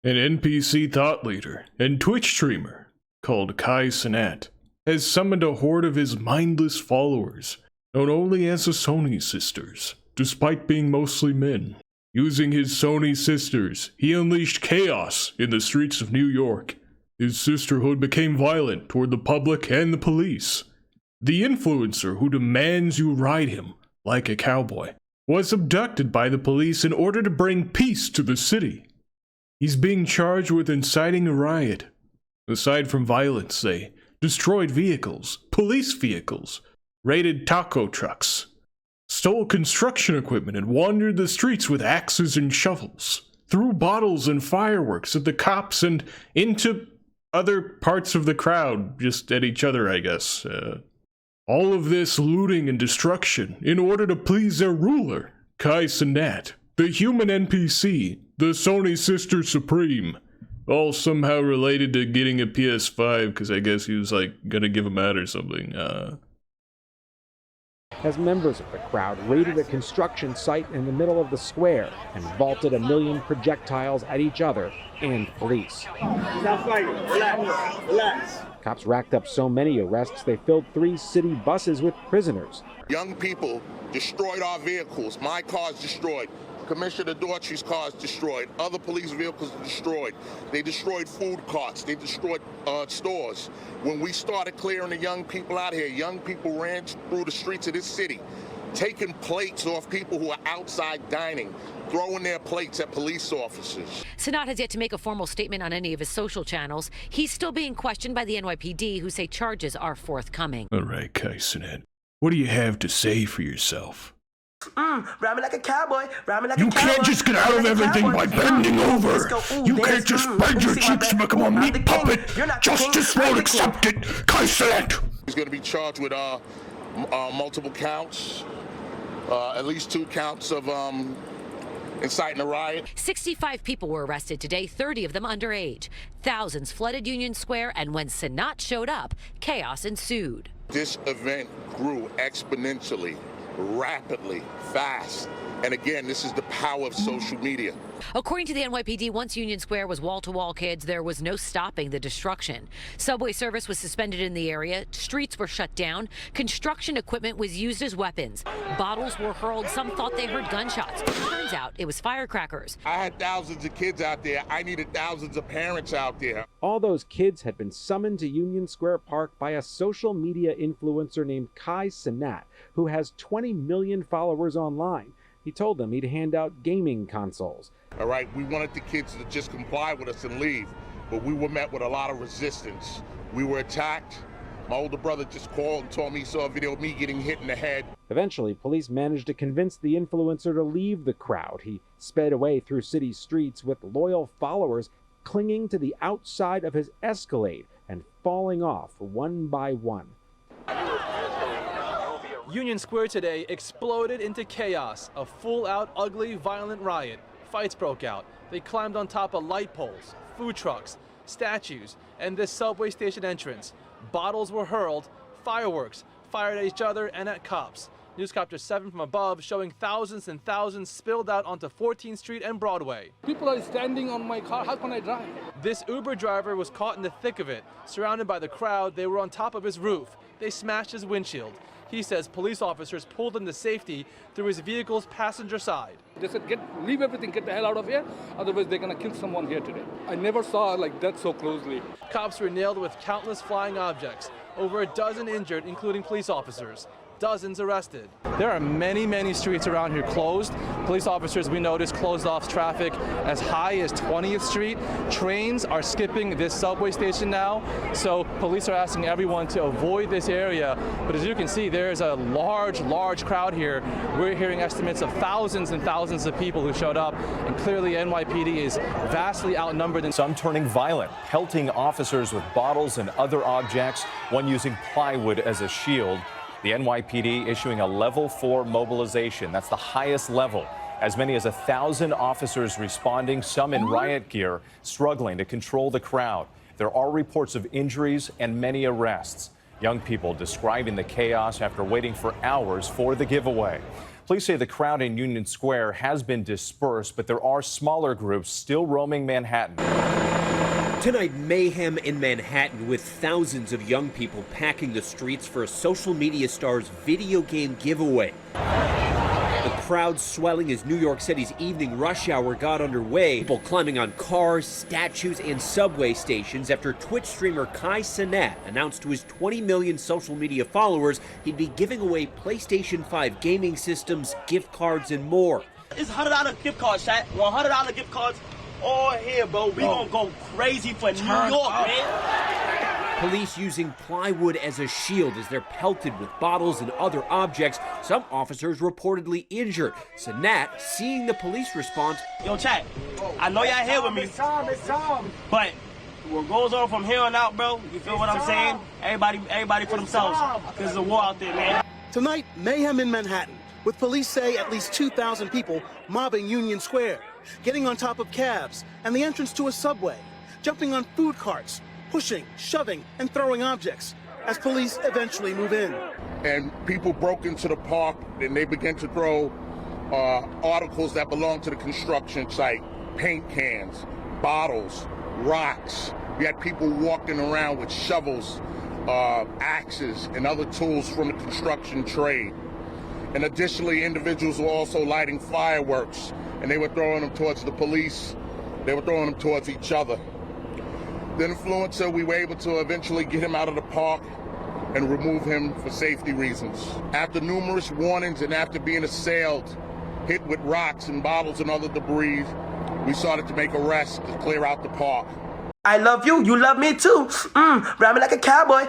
An NPC thought leader and Twitch streamer called Cenat has summoned a horde of his mindless followers, known only as the Sony Sisters, despite being mostly men. Using his Sony Sisters, he unleashed chaos in the streets of New York. His sisterhood became violent toward the public and the police. The influencer who demands you ride him like a cowboy was abducted by the police in order to bring peace to the city. He's being charged with inciting a riot. Aside from violence, they destroyed vehicles, police vehicles, raided taco trucks, stole construction equipment and wandered the streets with axes and shovels, threw bottles and fireworks at the cops and into other parts of the crowd, just at each other, I guess. All of this looting and destruction in order to please their ruler, Cenat, the human NPC, the Sony Sister Supreme, all somehow related to getting a PS5 because I guess he was like gonna give him out or something. As members of the crowd raided a construction site in the middle of the square and vaulted 1 million projectiles at each other and police. Stop fighting. Relax. Relax. Cops racked up so many arrests they filled 3 city buses with prisoners. Young people destroyed our vehicles. My car's destroyed. Commissioner Daughtry's car's destroyed. Other police vehicles destroyed. They destroyed food carts. They destroyed stores. When we started clearing the young people out here, young people ran through the streets of this city, taking plates off people who are outside dining, throwing their plates at police officers. Cenat has yet to make a formal statement on any of his social channels. He's still being questioned by the NYPD, who say charges are forthcoming. All right, Cenat, what do you have to say for yourself? Ride me like a cowboy. Ride me like You a cowboy. can't just get out of everything by bending over. You can't just spread your cheeks and become a meat puppet. Justice won't accept it. Cenat! He's going to be charged with multiple counts, at least 2 counts of inciting a riot. 65 people were arrested today, 30 of them underage. Thousands flooded Union Square, and when Cenat showed up, chaos ensued. This event grew exponentially, rapidly, fast. And again, this is the power of social media. According to the NYPD, once Union Square was wall-to-wall kids, there was no stopping the destruction. Subway service was suspended in the area. Streets were shut down. Construction equipment was used as weapons. Bottles were hurled. Some thought they heard gunshots. Turns out it was firecrackers. I had thousands of kids out there. I needed thousands of parents out there. All those kids had been summoned to Union Square Park by a social media influencer named Cenat, who has 20 million followers online. He told them he'd hand out gaming consoles. All right, we wanted the kids to just comply with us and leave, but we were met with a lot of resistance. We were attacked. My older brother just called and told me he saw a video of me getting hit in the head. Eventually, police managed to convince the influencer to leave the crowd. He sped away through city streets with loyal followers clinging to the outside of his Escalade and falling off one by one. Union Square today exploded into chaos. A full-out, ugly, violent riot. Fights broke out. They climbed on top of light poles, food trucks, statues, and this subway station entrance. Bottles were hurled, fireworks fired at each other and at cops. Newscopter 7 from above showing thousands and thousands spilled out onto 14th Street and Broadway. People are standing on my car. How can I drive? This Uber driver was caught in the thick of it. Surrounded by the crowd, they were on top of his roof. They smashed his windshield. He says police officers pulled him to safety through his vehicle's passenger side. They said, leave everything, get the hell out of here, otherwise they're gonna kill someone here today. I never saw like that so closely. Cops were nailed with countless flying objects. Over a dozen injured, including police officers. Dozens arrested. There are many streets around here closed. Police officers, we noticed, closed off traffic as high as 20th Street. Trains are skipping this subway station now, so police are asking everyone to avoid this area. But as you can see, there's a large crowd here. We're hearing estimates of thousands and thousands of people who showed up, and clearly NYPD is vastly outnumbered. Some turning violent, pelting officers with bottles and other objects, one using plywood as a shield. The NYPD issuing a level 4 mobilization. That's the highest level. As many as 1,000 officers responding, some in riot gear, struggling to control the crowd. There are reports of injuries and many arrests. Young people describing the chaos after waiting for hours for the giveaway. Police say the crowd in Union Square has been dispersed, but there are smaller groups still roaming Manhattan. Tonight, mayhem in Manhattan with thousands of young people packing the streets for a social media star's video game giveaway. The crowd swelling as New York City's evening rush hour got underway. People climbing on cars, statues, and subway stations after Twitch streamer Cenat announced to his 20 million social media followers he'd be giving away PlayStation 5 gaming systems, gift cards, and more. It's $100 gift cards, chat. $100 gift cards all here, bro. We gonna go crazy for New York, man. Police using plywood as a shield as they're pelted with bottles and other objects. Some officers reportedly injured. Cenat, seeing the police response. Yo, chat, I know y'all here with me. It's time. But what goes on from here on out, bro, you feel what I'm saying? Everybody for themselves. There's a war out there, man. Tonight, mayhem in Manhattan, with police say at least 2,000 people mobbing Union Square, getting on top of cabs and the entrance to a subway, jumping on food carts, pushing, shoving, and throwing objects as police eventually move in. And people broke into the park and they began to throw articles that belong to the construction site, paint cans, bottles, rocks. We had people walking around with shovels, axes, and other tools from the construction trade. And additionally, individuals were also lighting fireworks, and they were throwing them towards the police. They were throwing them towards each other. The influencer, we were able to eventually get him out of the park and remove him for safety reasons. After numerous warnings and after being assailed, hit with rocks and bottles and other debris, we started to make arrests to clear out the park. I love you. You love me too. Ride me like a cowboy.